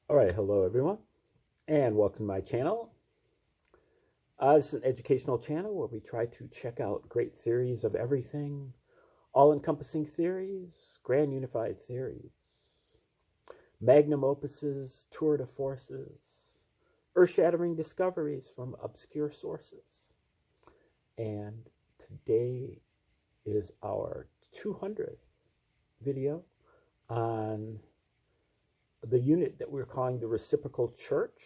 All right, hello everyone, and welcome to my channel. This is an educational channel where we try to check out great theories of everything, all-encompassing theories, grand unified theories, magnum opuses, tour de forces, earth-shattering discoveries from obscure sources. And today is our 200th video on the unit that we're calling the Reciprocal Church.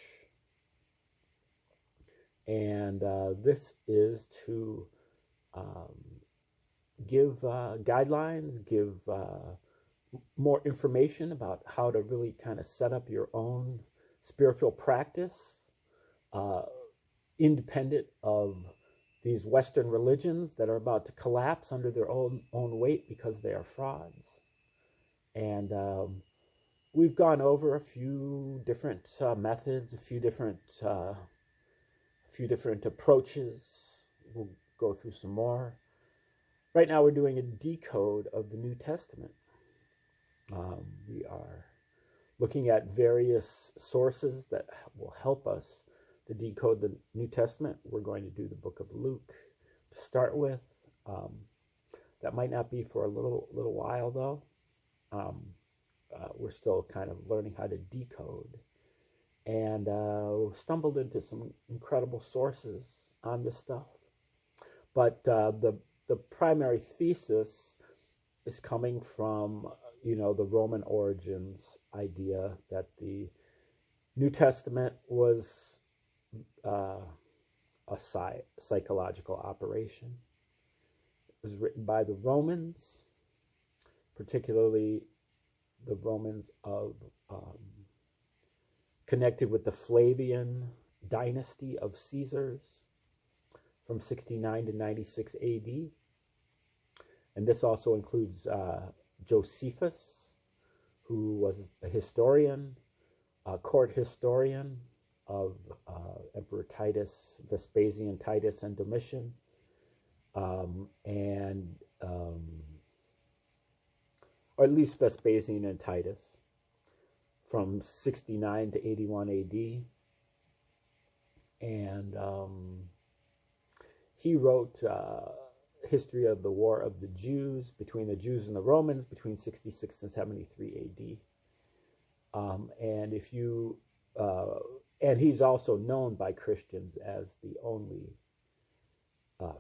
And this is to give guidelines, give more information about how to really kind of set up your own spiritual practice, independent of these Western religions that are about to collapse under their own weight because they are frauds. And we've gone over a few different methods, a few different approaches. We'll go through some more. Right now we're doing a decode of the New Testament. We are looking at various sources that will help us to decode the New Testament. We're going to do the book of Luke to start with. That might not be for a little while though. We're still kind of learning how to decode, and stumbled into some incredible sources on this stuff. But the primary thesis is coming from the Roman origins idea that the New Testament was a psychological operation. It was written by the Romans, particularly the Romans of connected with the Flavian dynasty of Caesars from 69 to 96 AD. And this also includes Josephus, who was a historian, a court historian of Emperor Titus, Vespasian, Titus, and Domitian, or at least Vespasian and Titus, from 69 to 81 AD. And he wrote History of the War of the Jews, between the Jews and the Romans, between 66 and 73 AD. And he's also known by Christians as the only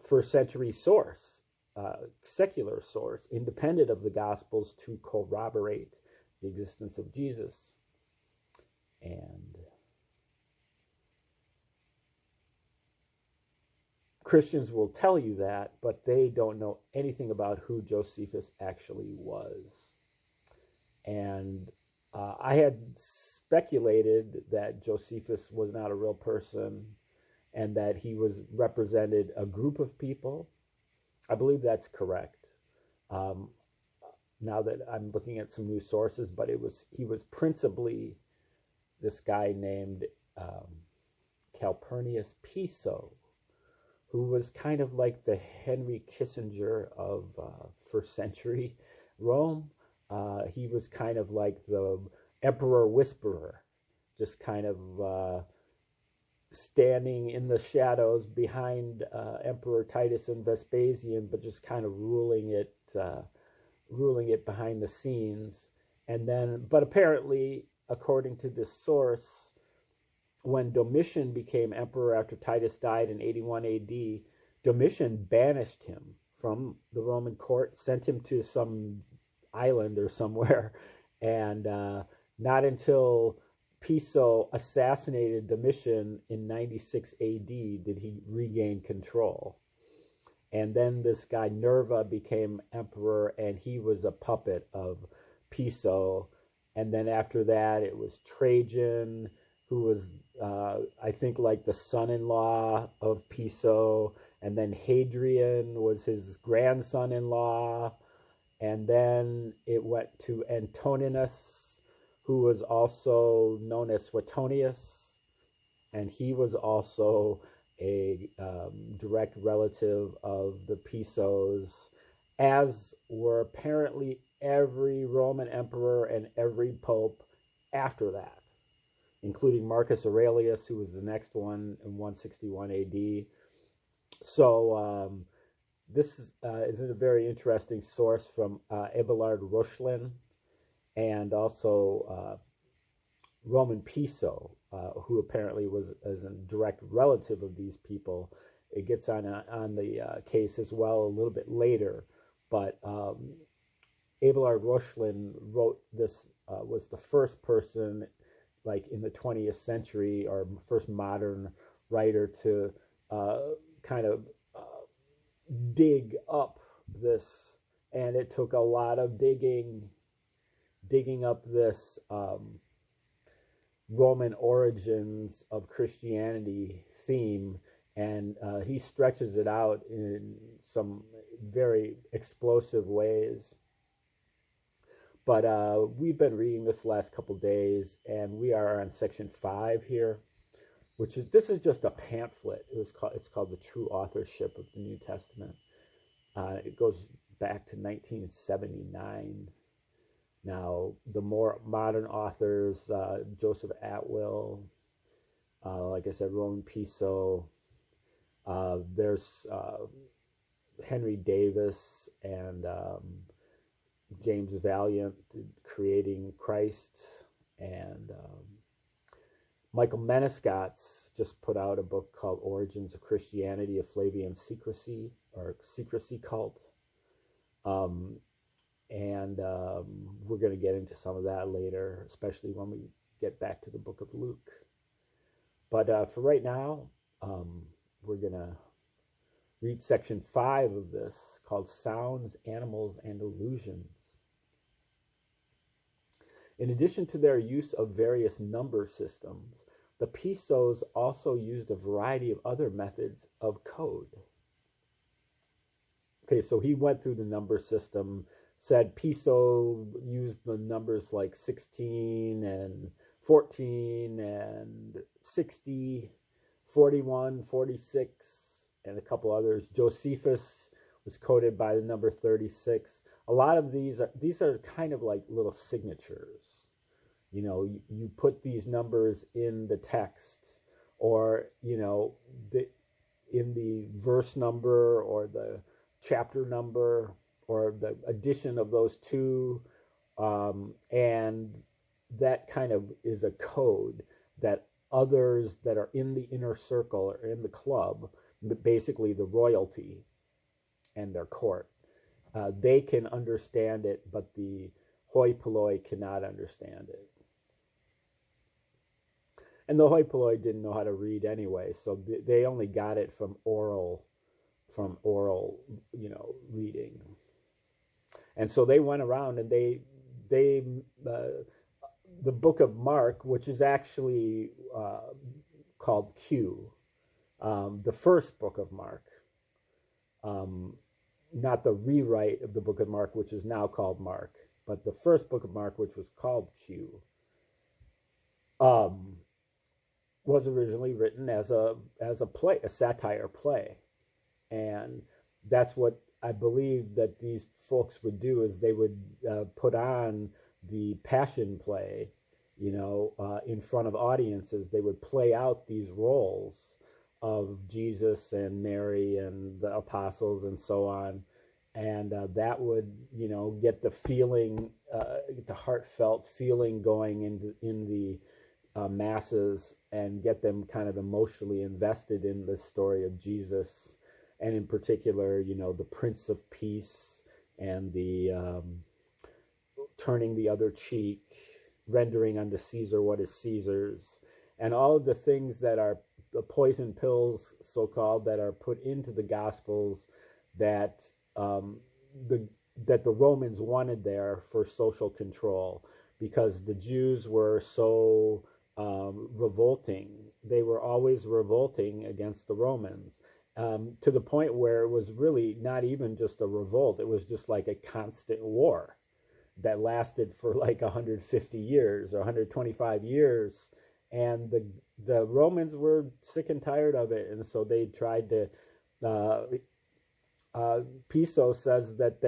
first century source, secular source, independent of the Gospels, to corroborate the existence of Jesus. And Christians will tell you that, but they don't know anything about who Josephus actually was. And I had speculated that Josephus was not a real person and that he represented a group of people. I believe that's correct. Now that I'm looking at some new sources, but he was principally this guy named Calpurnius Piso, who was kind of like the Henry Kissinger of first century Rome. He was kind of like the emperor whisperer, just kind of standing in the shadows behind Emperor Titus and Vespasian, but just kind of ruling it behind the scenes. And then, but apparently, according to this source, when Domitian became emperor after Titus died in 81 AD, Domitian banished him from the Roman court, sent him to some island or somewhere, and not until Piso assassinated Domitian in 96 AD did he regain control. And then this guy Nerva became emperor, and he was a puppet of Piso. And then after that, it was Trajan, who was, I think, like the son-in-law of Piso. And then Hadrian was his grandson-in-law. And then it went to Antoninus, who was also known as Suetonius. And he was also a direct relative of the Pisos, as were apparently every Roman emperor and every pope after that. including Marcus Aurelius, who was the next one in 161 AD. So this is a very interesting source from Abelard Reuchlin and also Roman Piso, who apparently was a direct relative of these people. It gets on the case as well a little bit later, but Abelard Reuchlin wrote this, was the first person, like in the 20th century, or first modern writer to kind of dig up this, and it took a lot of digging up this Roman origins of Christianity theme, and he stretches it out in some very explosive ways. But we've been reading this last couple days, and we are on section 5 here, which is, this is just a pamphlet. It's called The True Authorship of the New Testament. It goes back to 1979. Now, the more modern authors, Joseph Atwill, like I said, Roman Piso, there's Henry Davis and James Valiant, Creating Christ, and Michael Menescot's just put out a book called Origins of Christianity, a Flavian secrecy or secrecy cult. We're going to get into some of that later, especially when we get back to the book of Luke. But for right now, we're going to read section 5 of this, called Sounds, Animals, and Illusions. In addition to their use of various number systems, the Pisos also used a variety of other methods of code. Okay, so he went through the number system, said Piso used the numbers like 16 and 14 and 60, 41, 46, and a couple others. Josephus was coded by the number 36. A lot of these are kind of like little signatures. You know, you put these numbers in the text, or, you know, in the verse number or the chapter number, or the addition of those two, and that kind of is a code that others that are in the inner circle or in the club, basically the royalty and their court, they can understand it, but the hoi polloi cannot understand it. And the hoi polloi didn't know how to read anyway, so they only got it from oral, you know, reading. And so they went around and they the book of Mark, which is actually called Q, the first book of Mark, not the rewrite of the book of Mark, which is now called Mark, but the first book of Mark, which was called Q, was originally written as a play, a satire play. And that's what I believe that these folks would do, is they would put on the Passion play, you know, in front of audiences. They would play out these roles of Jesus and Mary and the apostles and so on. And that would, you know, get the feeling, the heartfelt feeling going in the masses, and get them kind of emotionally invested in the story of Jesus. And in particular, you know, the Prince of Peace, and the turning the other cheek, rendering unto Caesar what is Caesar's, and all of the things that are the poison pills, so-called, that are put into the Gospels that the Romans wanted there for social control, because the Jews were so revolting. They were always revolting against the Romans. To the point where it was really not even just a revolt. It was just like a constant war that lasted for like 150 years or 125 years. And the Romans were sick and tired of it. And so they tried to, Piso says that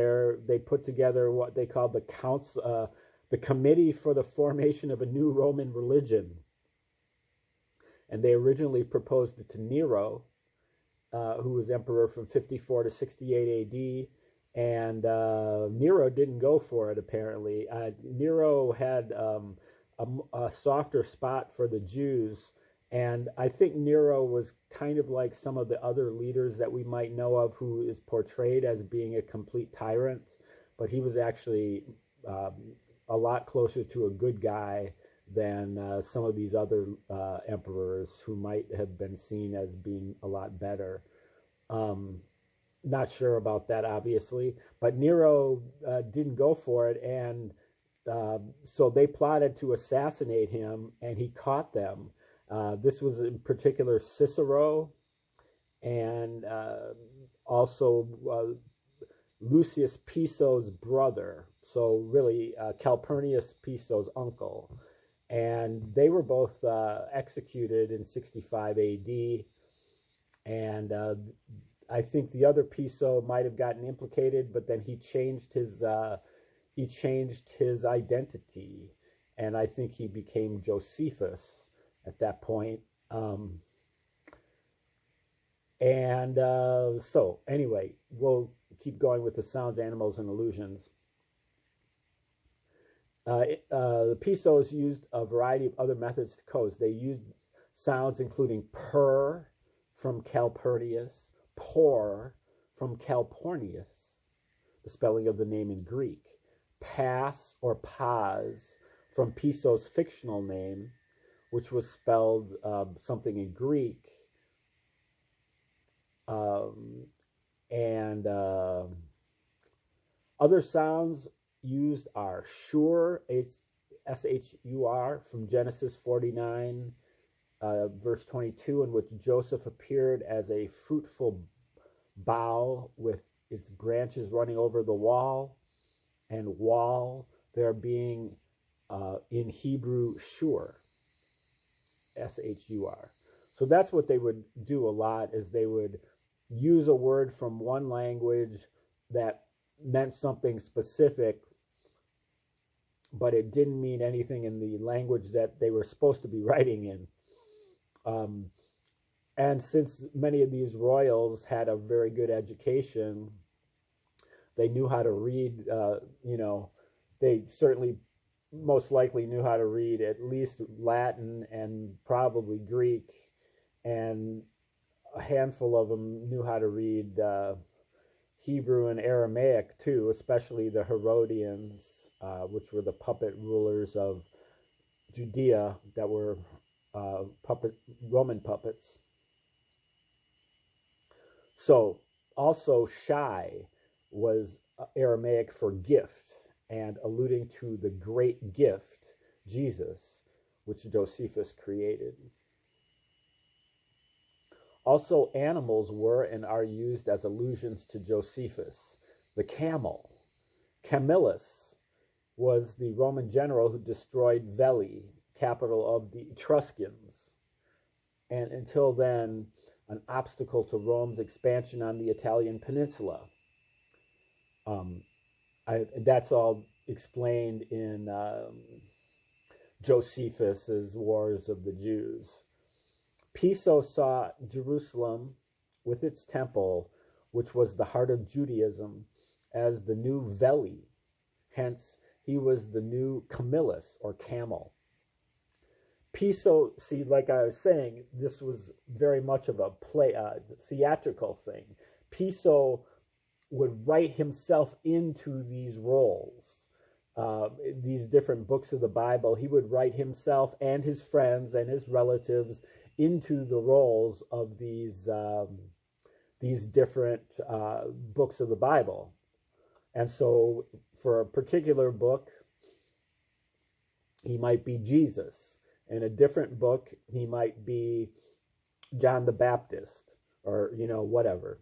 they put together what they called the Committee for the Formation of a New Roman Religion. And they originally proposed it to Nero, who was emperor from 54 to 68 AD. And Nero didn't go for it, apparently. Nero had a softer spot for the Jews. And I think Nero was kind of like some of the other leaders that we might know of, who is portrayed as being a complete tyrant. But he was actually a lot closer to a good guy than some of these other emperors who might have been seen as being a lot better. Not sure about that, obviously, but Nero didn't go for it, and so they plotted to assassinate him, and he caught them. This was in particular Cicero, and also Lucius Piso's brother, so really Calpurnius Piso's uncle. And they were both executed in 65 AD, and I think the other Piso might have gotten implicated, but then he changed his identity, and I think he became Josephus at that point. So anyway, we'll keep going with the sounds, animals, and illusions. The Pisos used a variety of other methods to code. They used sounds including purr from Calpurnius, por from Calpurnius, the spelling of the name in Greek, pass or paz from Piso's fictional name, which was spelled something in Greek, and other sounds used are shur, S-H-U-R, from Genesis 49, verse 22, in which Joseph appeared as a fruitful bough with its branches running over the wall, and wall there being in Hebrew shur, S-H-U-R. So that's what they would do a lot, is they would use a word from one language that meant something specific, but it didn't mean anything in the language that they were supposed to be writing in. And since many of these royals had a very good education, they knew how to read, they certainly most likely knew how to read at least Latin and probably Greek, and a handful of them knew how to read Hebrew and Aramaic too, especially the Herodians, which were the puppet rulers of Judea that were Roman puppets. So also shy was Aramaic for gift, and alluding to the great gift, Jesus, which Josephus created. Also, animals were and are used as allusions to Josephus. The camel. Camillus was the Roman general who destroyed Veli, capital of the Etruscans, and until then, an obstacle to Rome's expansion on the Italian peninsula. That's all explained in Josephus's Wars of the Jews. Piso saw Jerusalem with its temple, which was the heart of Judaism, as the new Veli. Hence, he was the new Camillus, or camel. Piso, see, like I was saying, this was very much of a play, theatrical thing. Piso would write himself into these roles, these different books of the Bible. He would write himself and his friends and his relatives into the roles of these different books of the Bible. And so for a particular book, he might be Jesus. In a different book, he might be John the Baptist, or, whatever.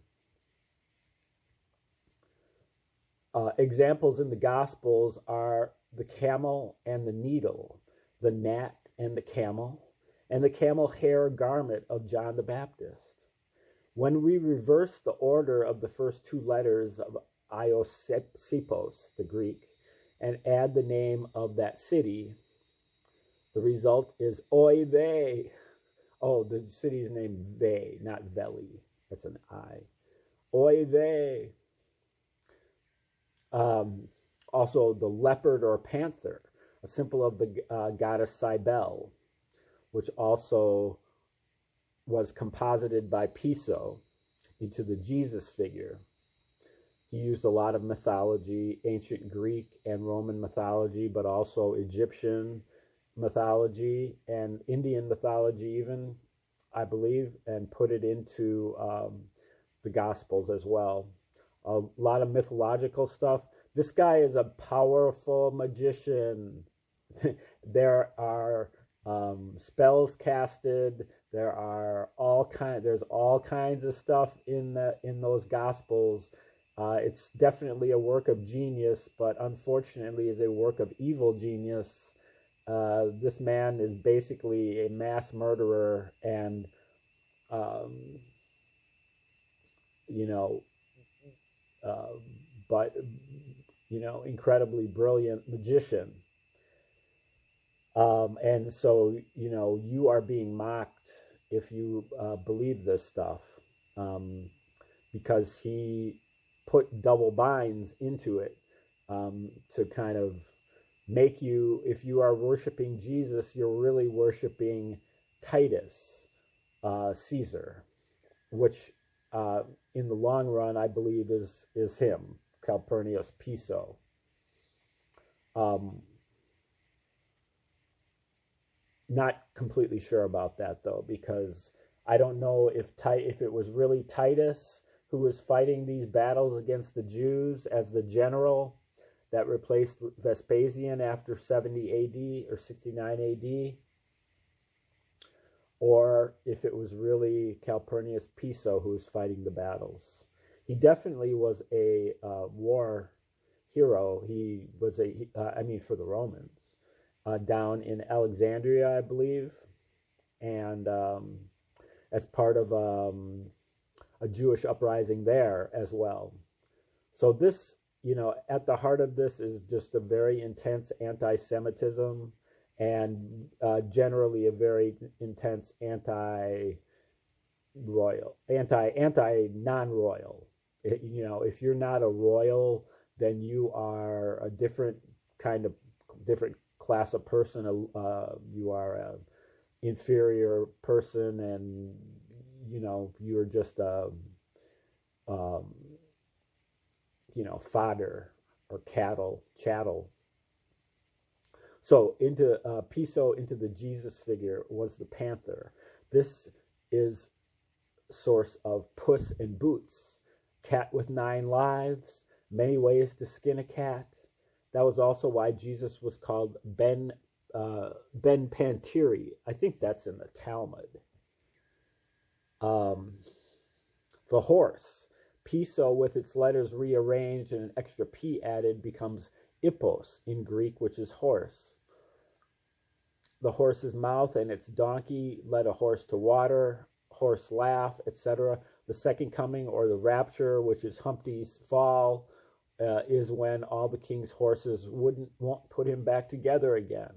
Examples in the Gospels are the camel and the needle, the gnat and the camel hair garment of John the Baptist. When we reverse the order of the first two letters of Iosipos, the Greek, and add the name of that city, the result is oy vey, Oh, the city's named Ve, not Veli. That's an I. Oy vey. Um, Also, the leopard or panther, a symbol of the goddess Cybele, which also was composited by Piso into the Jesus figure. He used a lot of mythology, ancient Greek and Roman mythology, but also Egyptian mythology and Indian mythology, even, I believe, and put it into the Gospels as well. A lot of mythological stuff. This guy is a powerful magician. There are spells casted. There's all kinds of stuff in those Gospels. It's definitely a work of genius, but unfortunately is a work of evil genius. This man is basically a mass murderer and, um, you know, uh, but, incredibly brilliant magician. And so, you are being mocked if you believe this stuff, because he put double binds into it, to kind of make you, if you are worshiping Jesus, you're really worshiping Titus, Caesar, which in the long run, I believe is him, Calpurnius Piso. Not completely sure about that though, because I don't know if it was really Titus who was fighting these battles against the Jews as the general that replaced Vespasian after 70 AD or 69 AD, or if it was really Calpurnius Piso who was fighting the battles. He definitely was a war hero. He was for the Romans, down in Alexandria, I believe, and as part of a Jewish uprising there as well. So this, at the heart of this is just a very intense anti-Semitism and generally a very intense non-royal. If you're not a royal, then you are a different class of person. You are a inferior person, and you're just a fodder or chattel. So into Piso, into the Jesus figure, was the panther. This is source of Puss in Boots, cat with 9 lives, many ways to skin a cat. That was also why Jesus was called Ben Pantiri. I think that's in the Talmud. The horse, Piso, with its letters rearranged and an extra P added, becomes Ippos in Greek, which is horse. The horse's mouth and its donkey led a horse to water, horse laugh, etc. The second coming, or the rapture, which is Humpty's fall, is when all the king's horses won't put him back together again.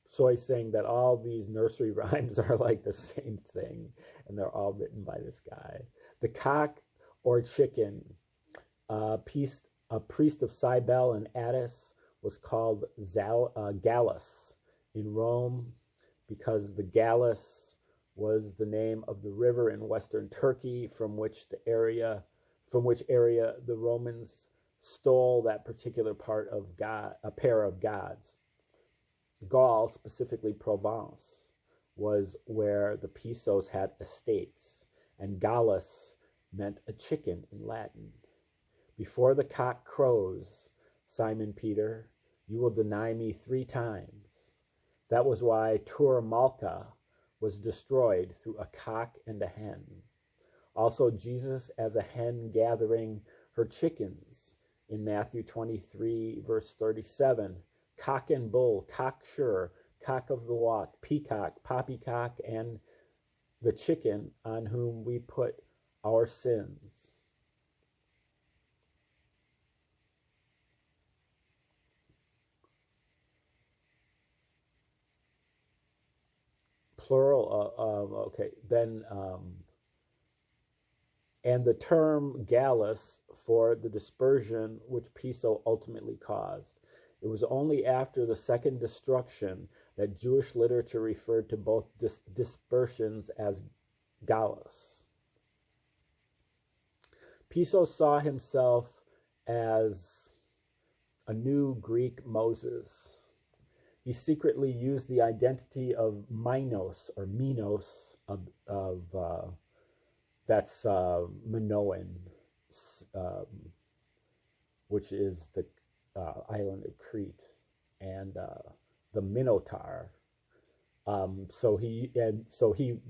So he's saying that all these nursery rhymes are like the same thing, and they're all written by this guy. The cock or chicken, a priest of Cybele and Attis, was called Gallus in Rome, because the Gallus was the name of the river in western Turkey from which area the Romans stole that particular part of a pair of gods. Gaul, specifically Provence, was where the Pisos had estates, and Gallus meant a chicken in Latin. Before the cock crows, Simon Peter, you will deny me 3 times. That was why Tur Malcha was destroyed through a cock and a hen. Also, Jesus as a hen gathering her chickens in Matthew 23, verse 37. Cock and bull, cocksure, cock of the walk, peacock, poppycock, and the chicken on whom we put our sins. plural. Okay, then and the term gallus for the dispersion which Piso ultimately caused. It was only after the second destruction that Jewish literature referred to both dispersions as gallus. Piso saw himself as a new Greek Moses. He secretly used the identity of Minos or Minos of that's Minoan, which is the island of Crete, and the Minotaur.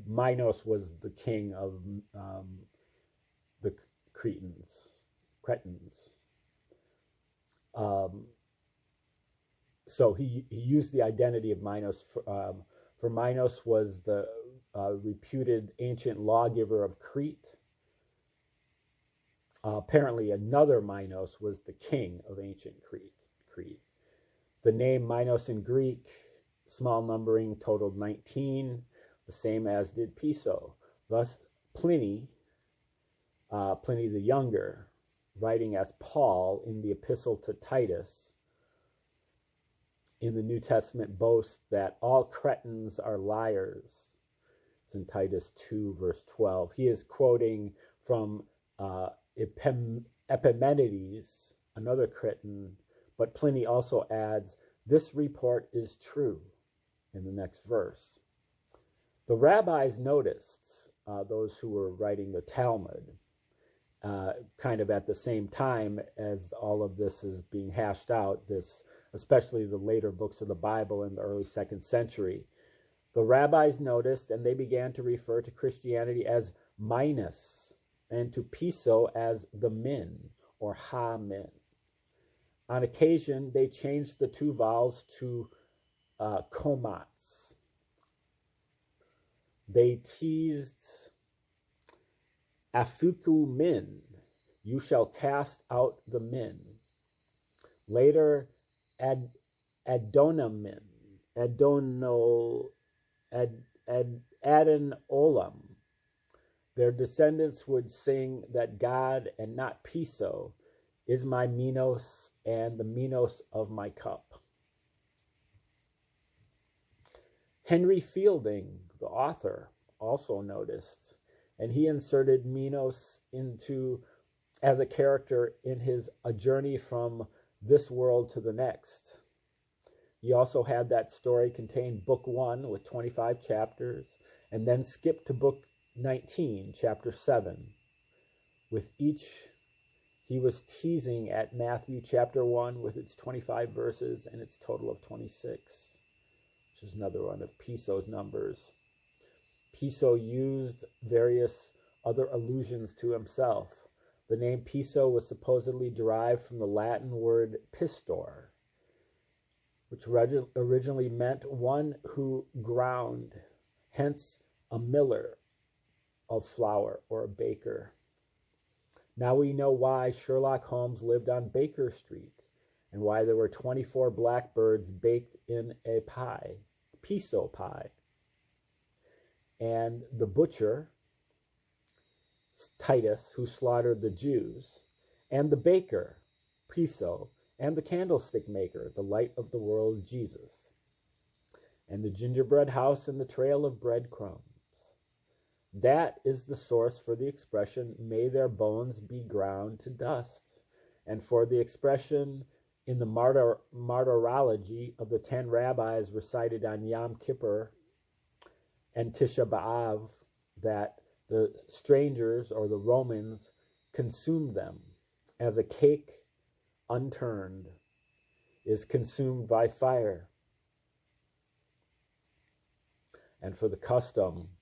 Minos was the king of the Cretans. So he used the identity of Minos. For Minos was the reputed ancient lawgiver of Crete. Apparently, another Minos was the king of ancient Crete. The name Minos in Greek, small numbering, totaled 19, the same as did Piso. Thus, Pliny the Younger, writing as Paul in the Epistle to Titus, in the New Testament, boasts that all Cretans are liars. It's in Titus 2, verse 12. He is quoting from Epimenides, another Cretan, but Pliny also adds, "This report is true," in the next verse. The rabbis noticed, those who were writing the Talmud, kind of at the same time as all of this is being hashed out, especially the later books of the Bible in the early 2nd century. The rabbis noticed, and they began to refer to Christianity as Minus, and to Piso as the Min, or Ha-Min. On occasion, they changed the two vowels to komats. They teased, "Afuku min, you shall cast out the min." Later, Adonamin, Adonolam. Their descendants would sing that God, and not Piso, is my Minos and the Minos of my cup. Henry Fielding, the author, also noticed, and he inserted Minos as a character in his A Journey from This World to the Next. He also had that story contain book 1 with 25 chapters, and then skipped to book 19, chapter 7. With each, he was teasing at Matthew chapter 1 with its 25 verses and its total of 26, which is another one of Piso's numbers. Piso used various other allusions to himself. The name Piso was supposedly derived from the Latin word pistor, which originally meant one who ground, hence a miller of flour or a baker. Now we know why Sherlock Holmes lived on Baker Street and why there were 24 blackbirds baked in a pie, Piso pie. And the butcher, Titus, who slaughtered the Jews, and the baker, Piso, and the candlestick maker, the light of the world, Jesus, and the gingerbread house and the trail of breadcrumbs. That is the source for the expression, "May their bones be ground to dust," and for the expression in the martyrology of the 10 rabbis recited on Yom Kippur and Tisha B'Av, that the strangers or the Romans consumed them as a cake unturned is consumed by fire. And for the custom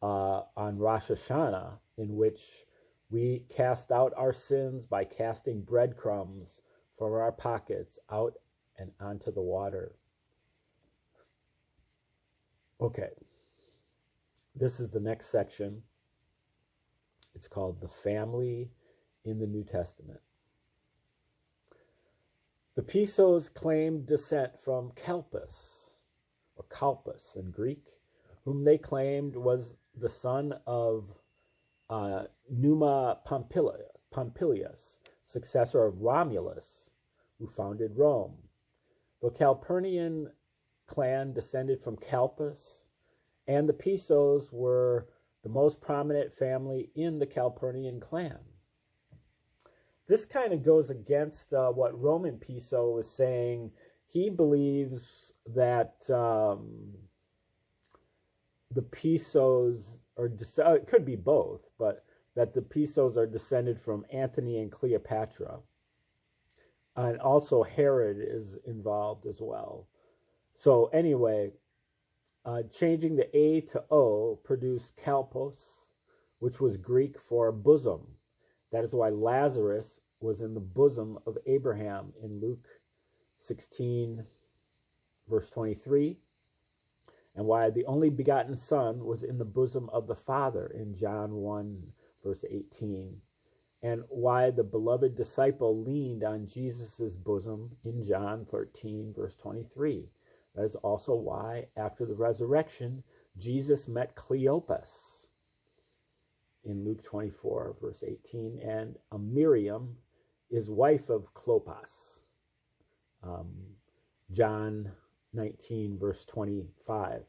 on Rosh Hashanah, in which we cast out our sins by casting breadcrumbs from our pockets out and onto the water. Okay, this is the next section. It's called The Family in the New Testament. The Pisos claimed descent from Kalpus, or Kalpus in Greek, whom they claimed was the son of Numa Pompilius, successor of Romulus, who founded Rome. The Calpurnian clan descended from Calpus, and the Pisos were the most prominent family in the Calpurnian clan. This kind of goes against what Roman Piso was saying. He believes that the Pisos are, it could be both, but that the Pisos are descended from Antony and Cleopatra. And also Herod is involved as well. So anyway, changing the A to O produced kalpos, which was Greek for bosom. That is why Lazarus was in the bosom of Abraham in Luke 16, verse 23, and why the only begotten Son was in the bosom of the Father in John 1, verse 18, and why the beloved disciple leaned on Jesus' bosom in John 13, verse 23. That is also why, after the resurrection, Jesus met Cleopas in Luke 24, verse 18, and Miriam is wife of Clopas. John 19, verse 25.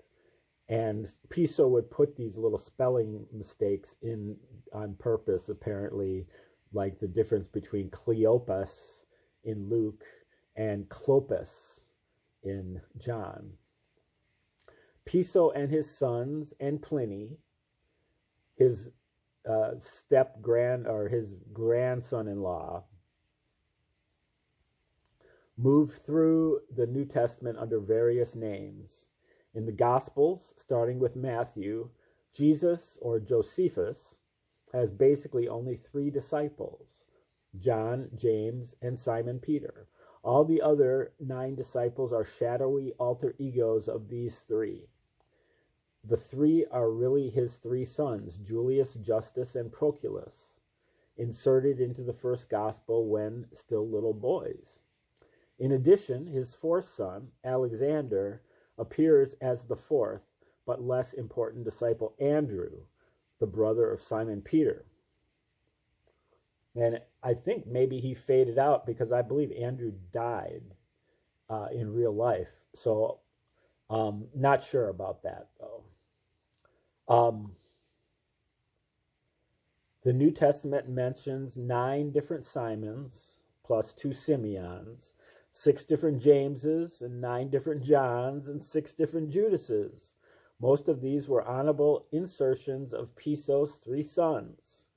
And Piso would put these little spelling mistakes in on purpose, apparently, like the difference between Cleopas in Luke and Clopas in John. Piso and his sons and Pliny, his his grandson-in-law, moved through the New Testament under various names. In the Gospels, starting with Matthew, Jesus, or Josephus, has basically only 3 disciples: John, James, and Simon Peter. All the other 9 disciples are shadowy alter egos of these 3. The 3 are really his 3 sons, Julius, Justus, and Proculus, inserted into the first gospel when still little boys. In addition, his 4th son, Alexander, appears as the 4th, but less important disciple, Andrew, the brother of Simon Peter. And I think maybe he faded out because I believe Andrew died in real life. So not sure about that, though. The New Testament mentions 9 different Simons plus 2 Simeons, 6 different Jameses, and 9 different Johns, and 6 different Judases. Most of these were honorable insertions of Piso's 3 sons.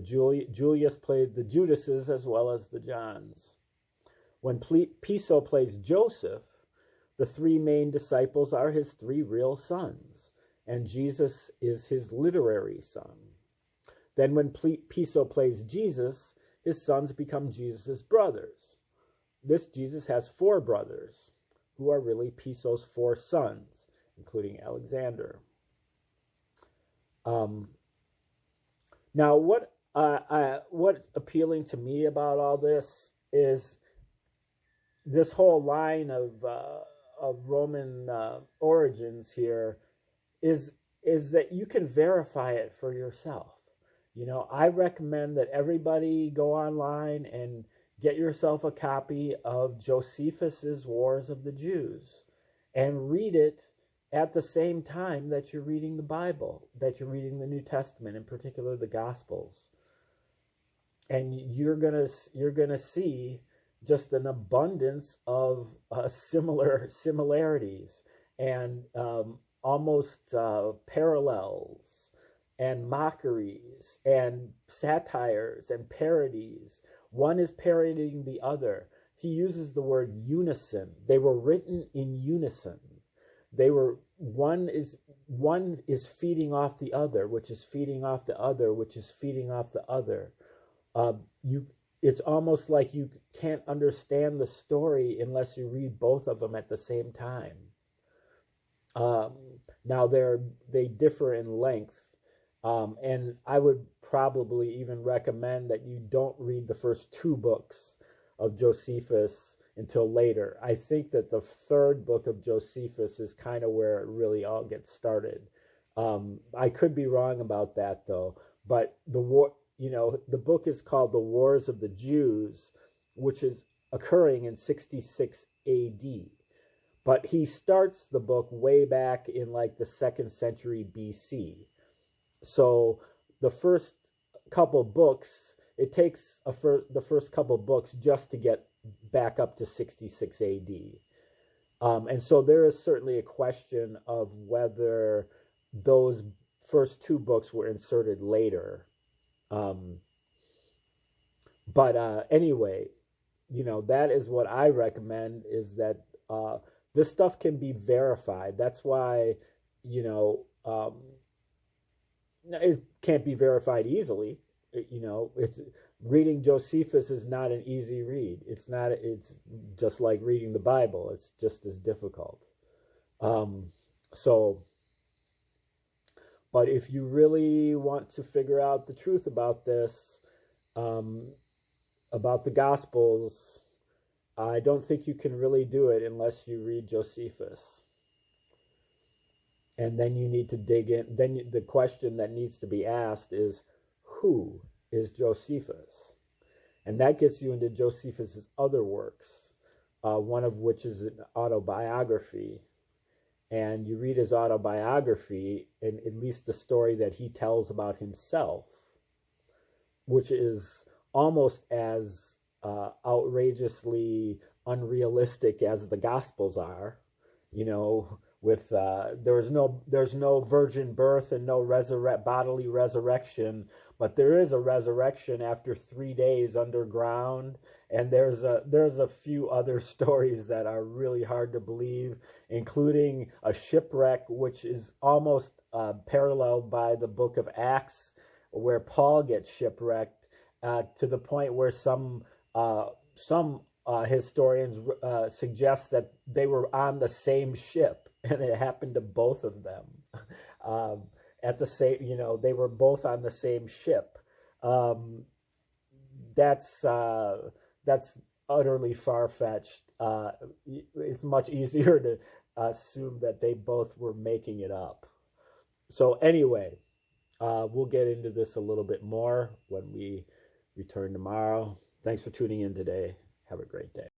Julius played the Judases as well as the Johns. When Piso plays Joseph, the 3 main disciples are his 3 real sons, and Jesus is his literary son. Then when Piso plays Jesus, his sons become Jesus' brothers. This Jesus has 4 brothers, who are really Piso's 4 sons, including Alexander. Now, what's appealing to me about all this is this whole line of Roman origins here is that you can verify it for yourself. You know, I recommend that everybody go online and get yourself a copy of Josephus's Wars of the Jews and read it at the same time that you're reading the Bible, that you're reading the New Testament, in particular the Gospels. And you're gonna see just an abundance of similarities and almost parallels and mockeries and satires and parodies. One is parodying the other. He uses the word unison. They were written in unison. One is feeding off the other, which is feeding off the other, which is feeding off the other. It's almost like you can't understand the story unless you read both of them at the same time. Now they differ in length, and I would probably even recommend that you don't read the first 2 books of Josephus until later. I think that the third book of Josephus is kind of where it really all gets started. I could be wrong about that though, but the book is called The Wars of the Jews, which is occurring in 66 AD. But he starts the book way back in like the 2nd century BC. So the first couple books, it takes the first couple books just to get back up to 66 AD. And so there is certainly a question of whether those first 2 books were inserted later. Anyway, that is what I recommend, is that this stuff can be verified. That's why, it can't be verified easily. It's reading Josephus is not an easy read. It's just like reading the Bible. It's just as difficult. But if you really want to figure out the truth about this, about the Gospels, I don't think you can really do it unless you read Josephus. And then you need to dig in. Then the question that needs to be asked is, who is Josephus? And that gets you into Josephus's other works, one of which is an autobiography. And you read his autobiography, and at least the story that he tells about himself, which is almost as outrageously unrealistic as the Gospels are. With there's no virgin birth and no bodily resurrection, but there is a resurrection after 3 days underground, and there's a few other stories that are really hard to believe, including a shipwreck, which is almost paralleled by the book of Acts, where Paul gets shipwrecked, to the point where some historians suggest that they were on the same ship, and it happened to both of them at the same. They were both on the same ship. That's utterly far-fetched. It's much easier to assume that they both were making it up. So anyway, we'll get into this a little bit more when we return tomorrow. Thanks for tuning in today. Have a great day.